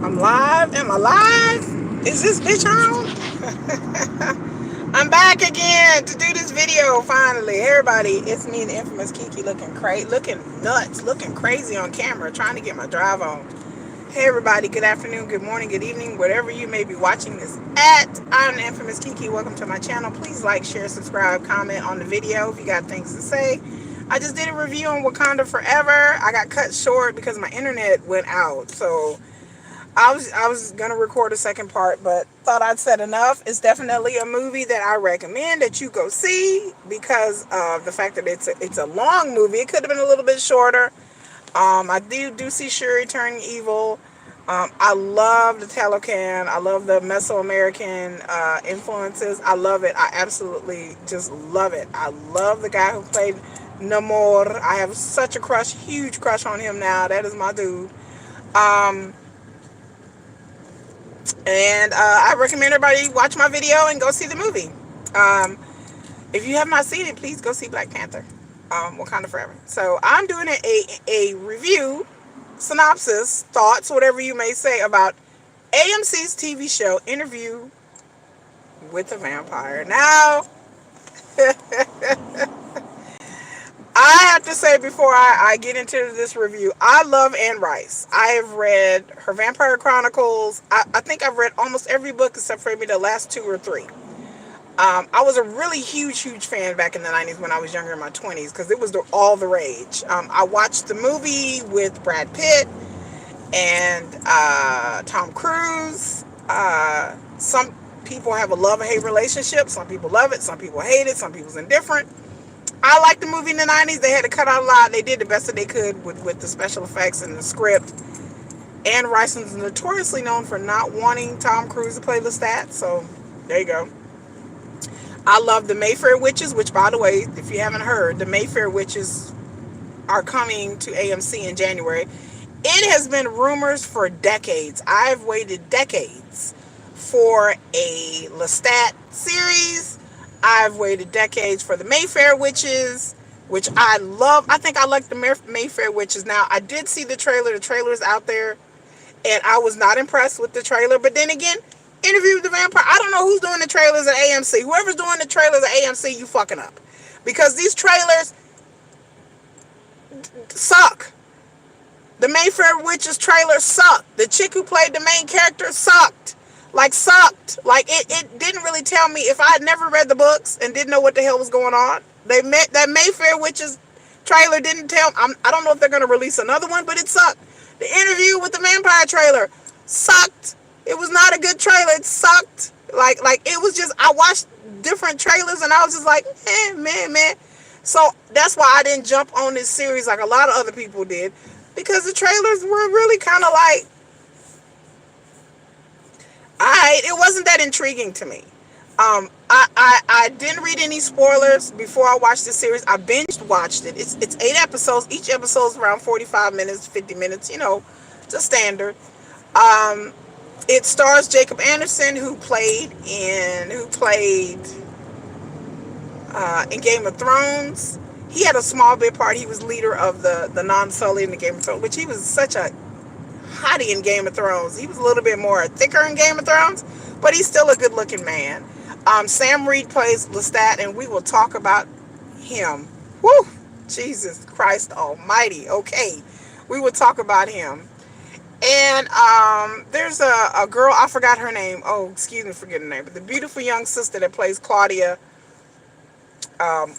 I'm live. Am I live? Is this bitch on? I'm back again to do this video finally. Everybody, it's me, the infamous Kiki, looking nuts, looking crazy on camera, trying to get my drive on. Hey everybody, good afternoon, good morning, good evening, whatever you may be watching this at. I'm the infamous Kiki. Welcome to my channel. Please like, share, subscribe, comment on the video if you got things to say. I just did a review on Wakanda Forever. I got cut short because my internet went out. So I was gonna record a second part, but thought I'd said enough. It's definitely a movie that I recommend that you go see because of the fact that it's a long movie. It could have been a little bit shorter. I do see Shuri turning evil. I love the Talocan. I love the Mesoamerican influences. I love it. I absolutely just love it. I love the guy who played Namor. I have such a crush, huge crush on him now. That is my dude. Um, and I recommend everybody watch my video and go see the movie. Um, if you have not seen it, please go see Black Panther, Wakanda Forever. So I'm doing a review, synopsis, thoughts, whatever you may say about AMC's TV show Interview with the Vampire. Now, I have to say before I get into this review, I love Anne Rice. I have read her Vampire Chronicles. I think I've read almost every book except for maybe the last two or three. I was a really huge fan back in the 90s when I was younger in my 20s because it was all the rage. I watched the movie with Brad Pitt and Tom Cruise. Some people have a love-hate relationship. Some people love it. Some people hate it. Some people's indifferent. I liked the movie in the 90s. They had to cut out a lot. They did the best that they could with the special effects and the script. Anne Rice is notoriously known for not wanting Tom Cruise to play Lestat. So there you go. I love the Mayfair Witches, which, by the way, if you haven't heard, the Mayfair Witches are coming to AMC in January. It has been rumors for decades. I've waited decades for a Lestat series. I've waited decades for the Mayfair Witches, which I love. I think I like the Mayfair Witches. Now, I did see the trailer. The trailer is out there, and I was not impressed with the trailer. But then again, Interview with the Vampire, I don't know who's doing the trailers at AMC. Whoever's doing the trailers at AMC, you fucking up. Because these trailers suck. The Mayfair Witches trailer sucked. The chick who played the main character sucked. Sucked. It didn't really tell me. If I had never read the books and didn't know what the hell was going on, that Mayfair Witches trailer didn't tell. I don't know if they're going to release another one, but it sucked. The Interview with the Vampire trailer sucked. It was not a good trailer. It sucked. It was just, I watched different trailers and I was just like, man. So that's why I didn't jump on this series like a lot of other people did, because the trailers were really kind of like, it wasn't that intriguing to me. I didn't read any spoilers before I watched the series. I binge watched it. It's 8 episodes. Each episode's around 45 minutes, 50 minutes, just standard. It stars Jacob Anderson, who played in Game of Thrones. He had a small bit part. He was leader of the non-Sully in the Game of Thrones, which he was such a hottie in Game of Thrones. He was a little bit more thicker in Game of Thrones, but he's still a good-looking man. Sam Reed plays Lestat, and we will talk about him. Woo! Jesus Christ Almighty. Okay, we will talk about him. And there's a girl, I forgot her name. Oh, excuse me for getting her name. But the beautiful young sister that plays Claudia,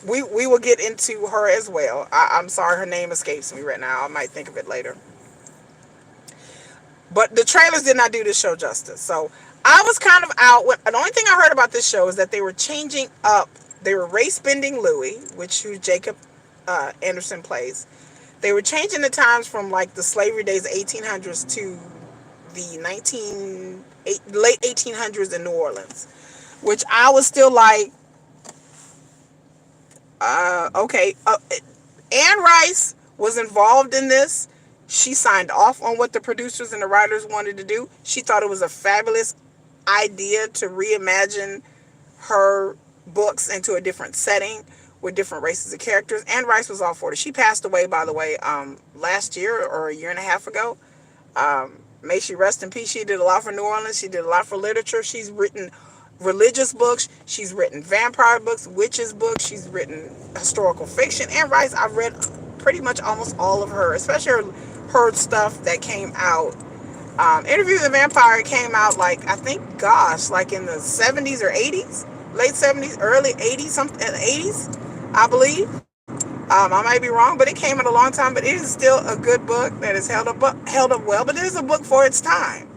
we will get into her as well. I'm sorry, her name escapes me right now. I might think of it later. But the trailers did not do this show justice. So I was kind of out. The only thing I heard about this show is that they were changing up. They were race-bending Louis, who Jacob Anderson plays. They were changing the times from the slavery days, 1800s, to the late 1800s in New Orleans, which I was still like, okay. Anne Rice was involved in this. She signed off on what the producers and the writers wanted to do. She thought it was a fabulous idea to reimagine her books into a different setting with different races of characters. Anne Rice was all for it. She passed away, by the way, last year or a year and a half ago. May she rest in peace. She did a lot for New Orleans. She did a lot for literature. She's written religious books. She's written vampire books, witches books. She's written historical fiction. Anne Rice, I've read pretty much almost all of her, especially her stuff that came out. Interview with the Vampire came out like, I think, gosh, like in the 70s or 80s, late 70s, early 80s, something 80s, I believe. I might be wrong, but it came out a long time. But it is still a good book that is held up well. But it is a book for its time.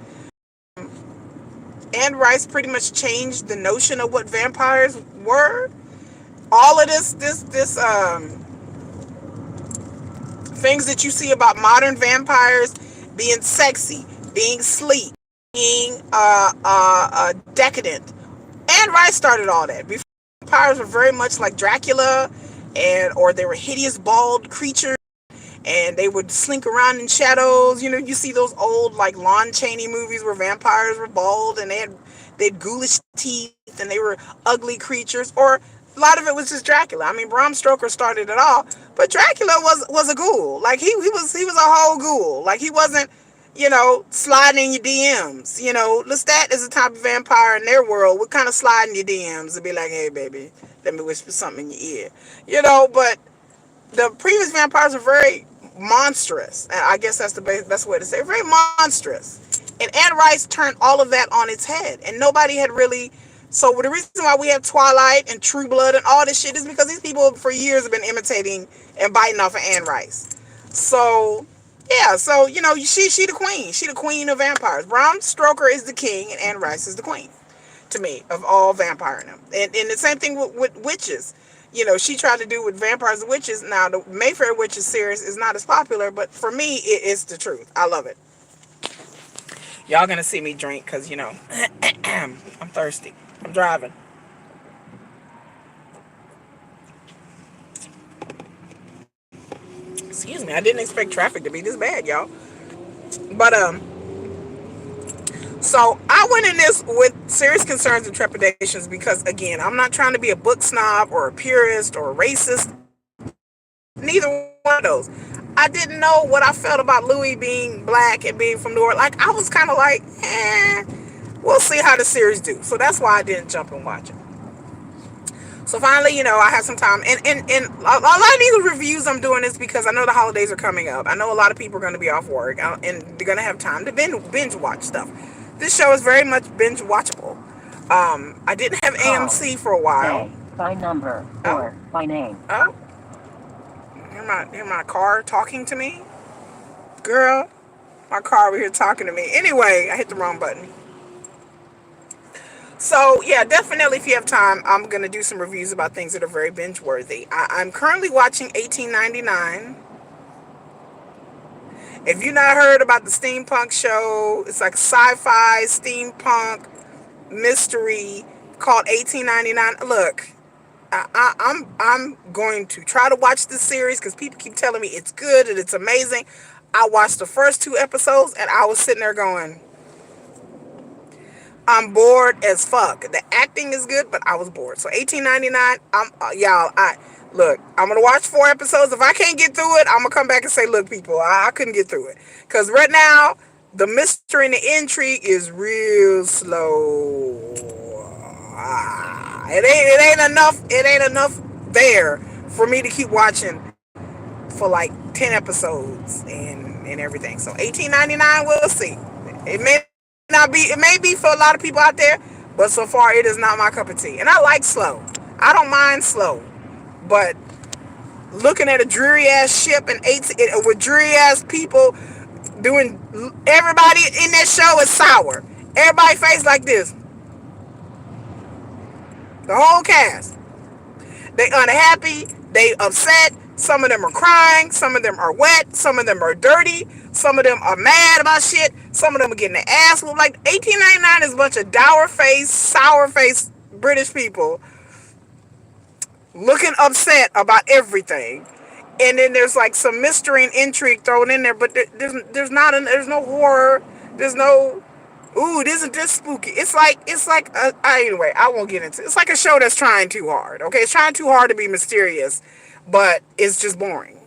Anne Rice pretty much changed the notion of what vampires were. All of this things that you see about modern vampires being sexy, being sleek, being decadent. Anne Rice started all that. Before, vampires were very much like Dracula, or they were hideous bald creatures, and they would slink around in shadows. You know, you see those old like Lon Chaney movies where vampires were bald and they had ghoulish teeth and they were ugly creatures. Or a lot of it was just Dracula. I mean, Bram Stoker started it all, but Dracula was a ghoul. Like he was a whole ghoul. Like he wasn't, sliding in your DMs. Lestat is a type of vampire in their world would kind of slide in your DMs and be like, "Hey, baby, let me whisper something in your ear." But the previous vampires are very monstrous. And I guess that's the best way to say it. Very monstrous. And Anne Rice turned all of that on its head. And nobody had really... So the reason why we have Twilight and True Blood and all this shit is because these people for years have been imitating and biting off of Anne Rice. So, yeah. So, she the queen. She the queen of vampires. Bram Stoker is the king and Anne Rice is the queen, to me, of all vampire in them. And the same thing with witches. She tried to do with vampires and witches. Now, the Mayfair Witches series is not as popular, but for me, it is the truth. I love it. Y'all gonna see me drink because, I'm thirsty. I'm driving. Excuse me. I didn't expect traffic to be this bad, y'all. But, so I went in this with serious concerns and trepidations because, again, I'm not trying to be a book snob or a purist or a racist. Neither one of those. I didn't know what I felt about Louis being black and being from New Orleans. Like, I was kind of like, we'll see how the series do. So that's why I didn't jump and watch it. So finally, I had some time. And a lot of these reviews I'm doing is because I know the holidays are coming up. I know a lot of people are going to be off work and they're going to have time to binge watch stuff. This show is very much binge watchable. I didn't have AMC for a while. By number, or by name. Oh. Hear my car talking to me? Girl, my car over here talking to me. Anyway, I hit the wrong button. So, yeah, definitely if you have time, I'm going to do some reviews about things that are very binge-worthy. I'm currently watching 1899. If you've not heard about the steampunk show, it's like sci-fi, steampunk, mystery called 1899. Look, I'm going to try to watch this series because people keep telling me it's good and it's amazing. I watched the first 2 episodes and I was sitting there going, I'm bored as fuck. The acting is good, but I was bored. So 1899, I'm gonna watch 4 episodes. If I can't get through it, I'm gonna come back and say, look, people, I couldn't get through it. Because right now, the mystery and the intrigue is real slow. It ain't enough there for me to keep watching for like 10 episodes and everything. So 1899, we'll see. It may be for a lot of people out there, but so far it is not my cup of tea. And I like slow. I don't mind slow. But looking at a dreary ass ship and with dreary ass people doing, everybody in that show is sour. Everybody face like this. The whole cast. They unhappy. They upset. Some of them are crying. Some of them are wet. Some of them are dirty. Some of them are mad about shit. Some of them are getting their ass whooped. Like 1899 is a bunch of dour-faced, sour-faced British people looking upset about everything. And then there's like some mystery and intrigue thrown in there, but there's no horror. There's no, ooh, isn't this spooky? It's like anyway, I won't get into it. It's like a show that's trying too hard. Okay, it's trying too hard to be mysterious, but it's just boring.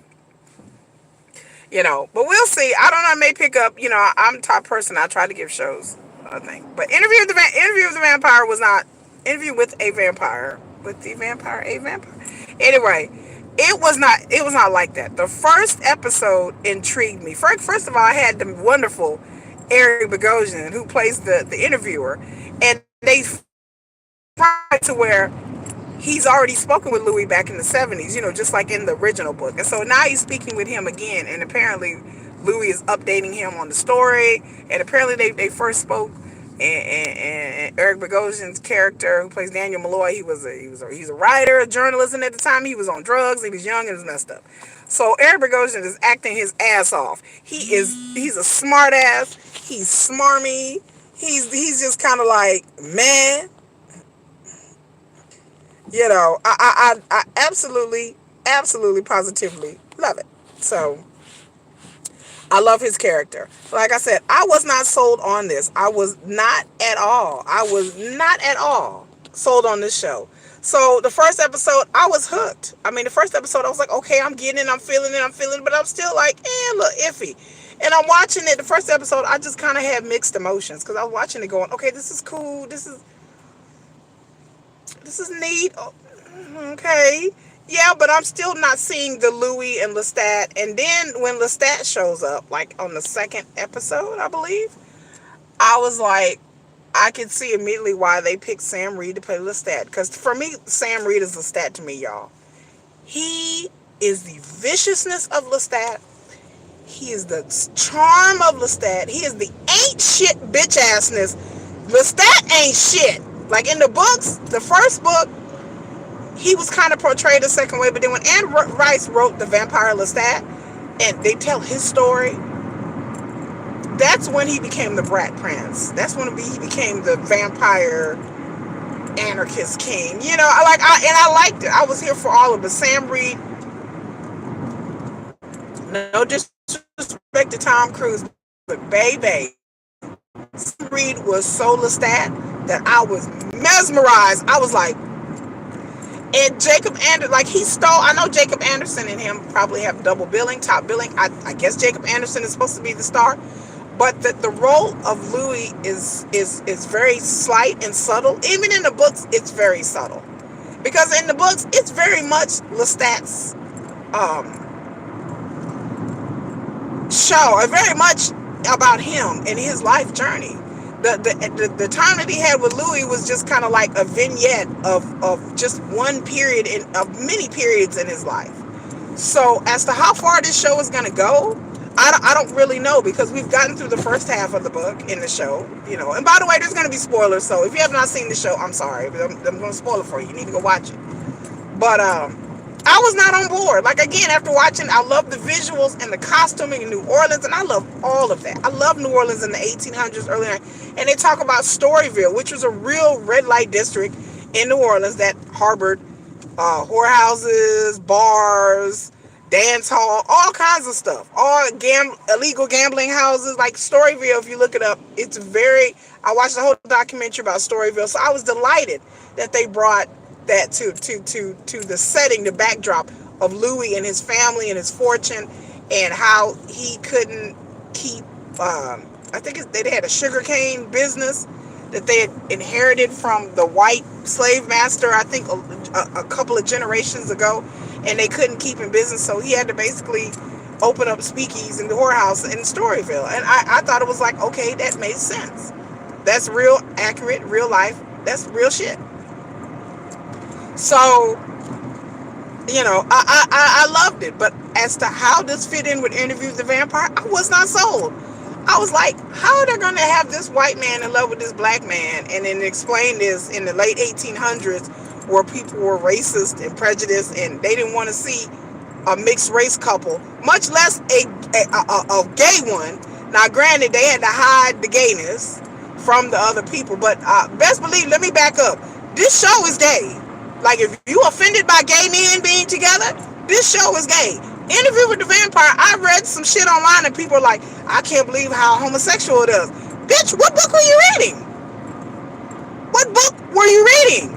But we'll see. I don't know. I may pick up. I'm the type of person. I try to give shows a thing. But Interview with the Vampire was not Interview with a Vampire with the Vampire a Vampire. Anyway, it was not. It was not like that. The first episode intrigued me. First of all, I had the wonderful Eric Bogosian who plays the interviewer, and they to where he's already spoken with Louis back in the 70s, just like in the original book. And so now he's speaking with him again. And apparently Louis is updating him on the story. And apparently they first spoke. And Eric Bogosian's character, who plays Daniel Malloy, he's a writer, a journalist, and at the time he was on drugs. He was young and was messed up. So Eric Bogosian is acting his ass off. He's a smart ass. He's smarmy. He's just kind of like, man, I absolutely, absolutely, positively love it. So I love his character. Like I said, I was not sold on this. I was not at all. I was not at all sold on this show. So the first episode, I was hooked. I mean, the first episode, I was like, okay, I'm getting it, I'm feeling it, but I'm still like, a little iffy. And I'm watching it. The first episode, I just kind of had mixed emotions because I was watching it going, okay, this is cool. This is neat. Oh, okay. Yeah, but I'm still not seeing the Louis and Lestat. And then when Lestat shows up, like on the second episode, I believe, I was like, I could see immediately why they picked Sam Reed to play Lestat. Because for me, Sam Reed is Lestat to me, y'all. He is the viciousness of Lestat. He is the charm of Lestat. He is the ain't shit bitch assness. Lestat ain't shit. Like in the books, the first book, he was kind of portrayed a second way, but then when Anne Rice wrote The Vampire Lestat, and they tell his story, that's when he became the Brat Prince. That's when he became the vampire anarchist king. I liked it. I was here for all of it. Sam Reed, no disrespect to Tom Cruise, but baby, Sam Reed was so Lestat that I was mesmerized. I was like, and Jacob Anderson, like he stole. I know Jacob Anderson and him probably have double billing, top billing. I guess Jacob Anderson is supposed to be the star, but the role of Louis is very slight and subtle. Even in the books, it's very subtle, because in the books, it's very much Lestat's show, very much about him and his life journey. The time that he had with Louis was just kind of like a vignette of just one period of many periods in his life. So as to how far this show is going to go, I don't really know, because we've gotten through the first half of the book in the show, And by the way, there's going to be spoilers, so if you have not seen the show, I'm sorry, but I'm going to spoil it for you. You need to go watch it. But I was not on board. Like, again, after watching, I love the visuals and the costuming in New Orleans, and I love all of that. I love New Orleans in the 1800s, early 90s. And they talk about Storyville, which was a real red light district in New Orleans that harbored whorehouses, bars, dance hall, all kinds of stuff. All illegal gambling houses, like Storyville, if you look it up, it's very... I watched the whole documentary about Storyville, so I was delighted that they brought that to the setting, the backdrop of Louis and his family and his fortune, and how he couldn't keep I think they had a sugarcane business that they had inherited from the white slave master, I think a couple of generations ago, and they couldn't keep in business, so he had to basically open up speakeasies in the whorehouse in Storyville. And I thought it was like, okay, that made sense. That's real accurate, real life. That's real shit. So, I loved it. But as to how this fit in with Interview with the Vampire, I was not sold. I was like, how are they going to have this white man in love with this black man? And then explain this in the late 1800s, where people were racist and prejudiced, and they didn't want to see a mixed race couple, much less a gay one. Now, granted, they had to hide the gayness from the other people, but best believe, let me back up. This show is gay. Like, if you offended by gay men being together, this show is gay. Interview with the Vampire, I read some shit online and people are like, I can't believe how homosexual it is. Bitch, what book were you reading? What book were you reading?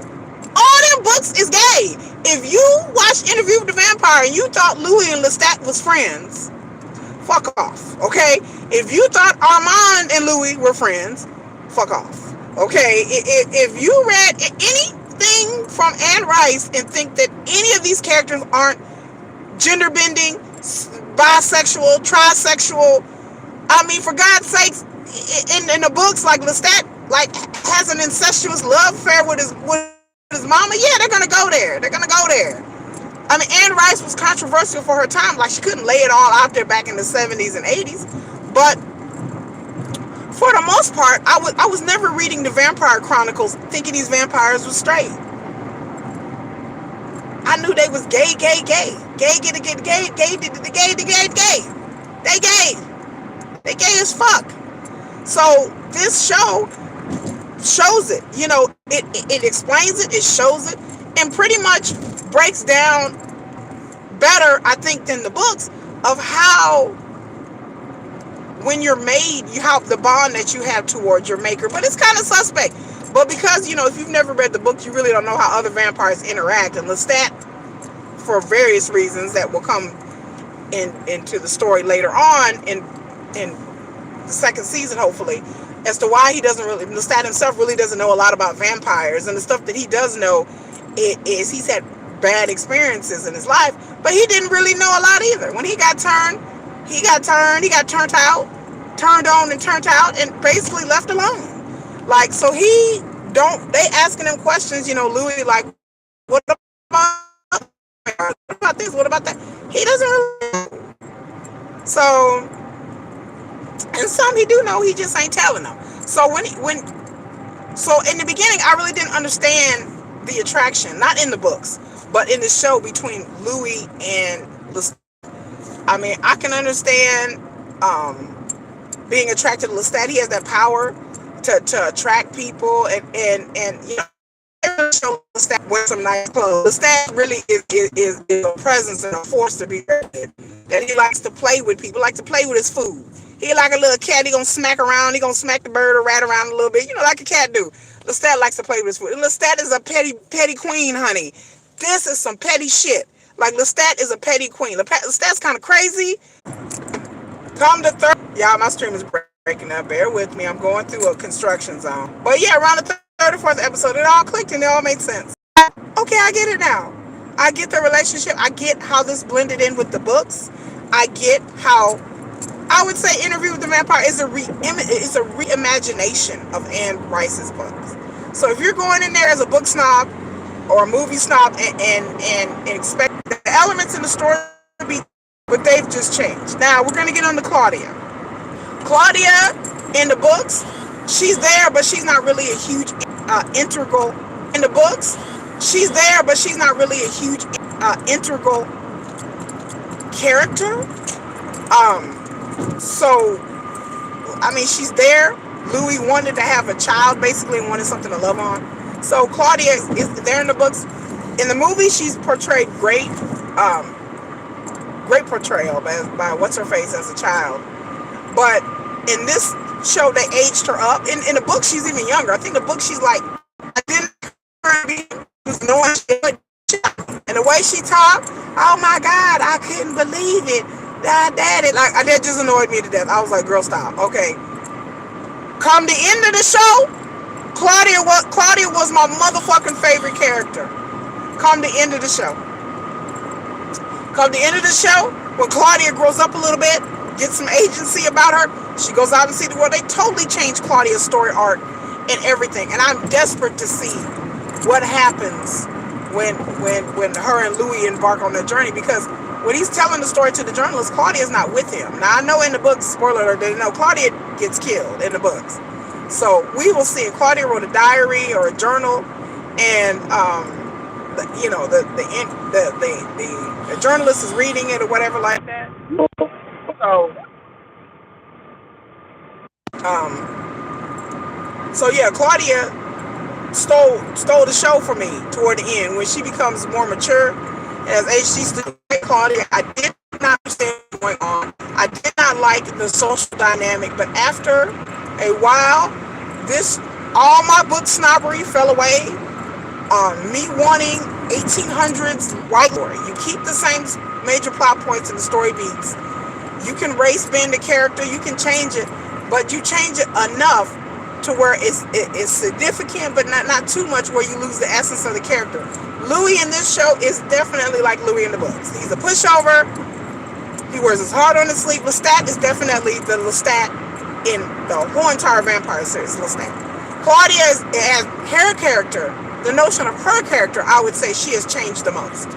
All them books is gay. If you watched Interview with the Vampire and you thought Louis and Lestat was friends, fuck off. Okay, if you thought Armand and Louis were friends, fuck off. Okay, if you read anything from Anne Rice and think that any of these characters aren't gender bending, bisexual, trisexual, I mean, for God's sakes, in the books, like Lestat, like has an incestuous love affair with his mama. Yeah, they're gonna go there. They're gonna go there. I mean, Anne Rice was controversial for her time. Like, she couldn't lay it all out there back in the 70s and 80s. But for the most part, I was never reading the Vampire Chronicles thinking these vampires were straight. I knew they was gay, gay, gay. Gay, gay, gay, gay, gay, gay, gay, gay. They gay. They gay as fuck. So this show shows it. You know, it explains it, it shows it, and pretty much breaks down better, I think, than the books of how when you're made, you have the bond that you have towards your maker. But it's kind of suspect. But because, you know, if you've never read the book, you really don't know how other vampires interact. And Lestat, for various reasons that will come into the story later on in the second season, hopefully, as to why he doesn't really, Lestat himself really doesn't know a lot about vampires. And the stuff that he does know is he's had bad experiences in his life, but he didn't really know a lot either. When he got turned on and turned out, and basically left alone. Like, so they asking him questions, you know, Louis, like, what about this? What about that? He doesn't really know. So, and some he do know, he just ain't telling them. So so in the beginning, I really didn't understand the attraction, not in the books, but in the show between Louis and Lestat. I mean, I can understand being attracted to Lestat. He has that power to attract people, and you know, show Lestat wear some nice clothes. Lestat really is a presence and a force to be reckoned. That he likes to play with people, like to play with his food. He like a little cat. He gonna smack around. He gonna smack the bird or rat around a little bit, you know, like a cat do. Lestat likes to play with his food. And Lestat is a petty queen, honey. This is some petty shit. Like, Lestat is a petty queen. Lestat's kind of crazy. Come to third. Y'all, my stream is breaking up. Bear with me. I'm going through a construction zone. But yeah, around the third or fourth episode, it all clicked and it all made sense. Okay, I get it now. I get the relationship. I get how this blended in with the books. I get how, I would say, Interview with the Vampire is a reimagination of Anne Rice's books. So if you're going in there as a book snob or a movie snob and expect the elements in the story to be, but they've just changed. Now we're going to get on to Claudia. Claudia in the books, she's there, but she's not really a huge integral in the books. She's there, but she's not really a huge integral character. So I mean, she's there. Louis wanted to have a child, basically, and wanted something to love on. So Claudia is there in the books. In the movie, she's portrayed great portrayal by what's her face as a child. But in this show, they aged her up. In the book, she's even younger. I think the book, she's like, I didn't know and the way she talked, oh my God, I couldn't believe it. Daddy, like, that just annoyed me to death. I was like, girl, stop. Okay. Come the end of the show, Claudia was my motherfucking favorite character. Come the end of the show. Come the end of the show, when Claudia grows up a little bit, gets some agency about her, she goes out and sees the world. They totally changed Claudia's story arc and everything. And I'm desperate to see what happens when her and Louis embark on their journey, because when he's telling the story to the journalist, Claudia's not with him. Now, I know in the books, spoiler alert, they know Claudia gets killed in the books. So we will see. Claudia wrote a diary or a journal, and the journalist is reading it or whatever like that. So yeah, Claudia stole the show for me toward the end when she becomes more mature. As age, she's still Claudia. I did not understand what's going on. I did not like the social dynamic, but after a while, all my book snobbery fell away. Me wanting 1800s white story. You keep the same major plot points and the story beats, You can race bend the character, you can change it, but you change it enough to where it's significant, but not too much where you lose the essence of the character. Louis in this show is definitely like Louis in the books. He's a pushover. He wears his heart on his sleeve. Lestat is definitely the Lestat in the whole entire vampire series. Lestat. Claudia as her character, the notion of her character, I would say she has changed the most.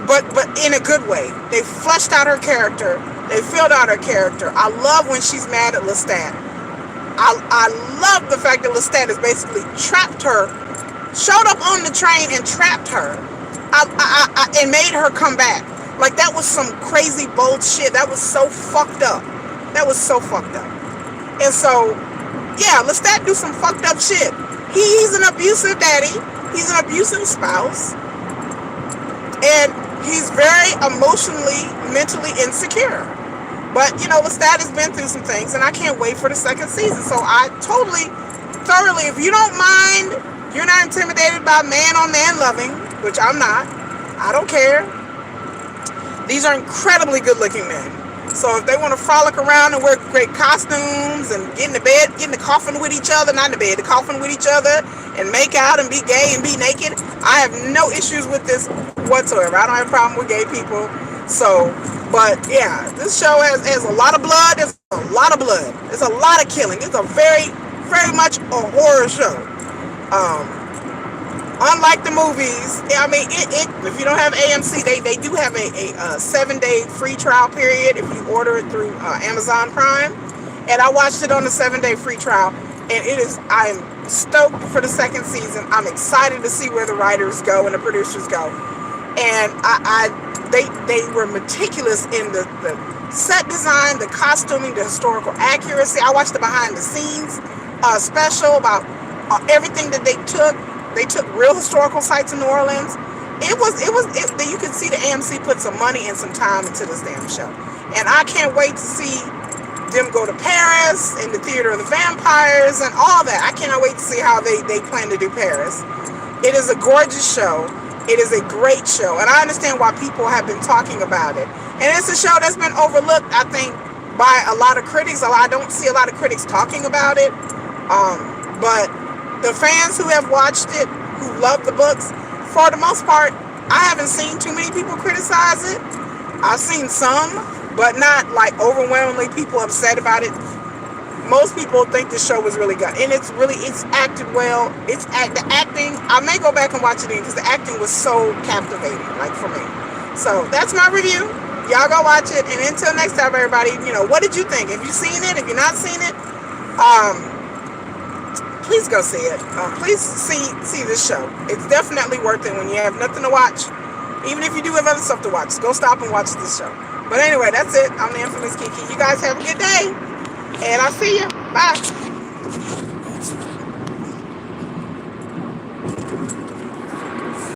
But in a good way. They fleshed out her character. They filled out her character. I love when she's mad at Lestat. I love the fact that Lestat has basically trapped her, showed up on the train and trapped her, and made her come back. Like, that was some crazy bold shit. That was so fucked up. That was so fucked up. And so, yeah, Lestat do some fucked up shit. He's an abusive daddy. He's an abusive spouse. And he's very emotionally, mentally insecure. But, you know, Lestat has been through some things, and I can't wait for the second season. So I thoroughly, if you don't mind, you're not intimidated by man-on-man loving, which I'm not. I don't care. These are incredibly good-looking men. So if they want to frolic around and wear great costumes and get in the bed, get in the coffin with each other, not in the bed, the coffin with each other, and make out and be gay and be naked, I have no issues with this whatsoever. I don't have a problem with gay people. So, but yeah, this show has a lot of blood. There's a lot of blood. There's a lot of killing. It's a very, very much a horror show. Unlike the movies, I mean, if you don't have AMC, they do have a 7-day free trial period if you order it through Amazon Prime. And I watched it on the 7-day free trial, and I'm stoked for the second season. I'm excited to see where the writers go and the producers go. And they were meticulous in the set design, the costuming, the historical accuracy. I watched the behind the scenes special about everything that they took. They took real historical sites in New Orleans. You could see the AMC put some money and some time into this damn show. And I can't wait to see them go to Paris and the Theater of the Vampires and all that. I cannot wait to see how they plan to do Paris. It is a gorgeous show. It is a great show. And I understand why people have been talking about it. And it's a show that's been overlooked, I think, by a lot of critics. I don't see a lot of critics talking about it. But the fans who have watched it, who love the books, for the most part, I haven't seen too many people criticize it. I've seen some, but not like overwhelmingly people upset about it. Most people think the show was really good, and it's acted well. The acting, I may go back and watch it again because the acting was so captivating, like, for me. So that's my review. Y'all go watch it, and until next time, everybody, what did you think? Have you seen it? Have you not seen it? Please go see it. Please see this show. It's definitely worth it when you have nothing to watch. Even if you do have other stuff to watch, go stop and watch this show. But anyway, that's it. I'm the infamous Kiki. You guys have a good day. And I'll see you. Bye.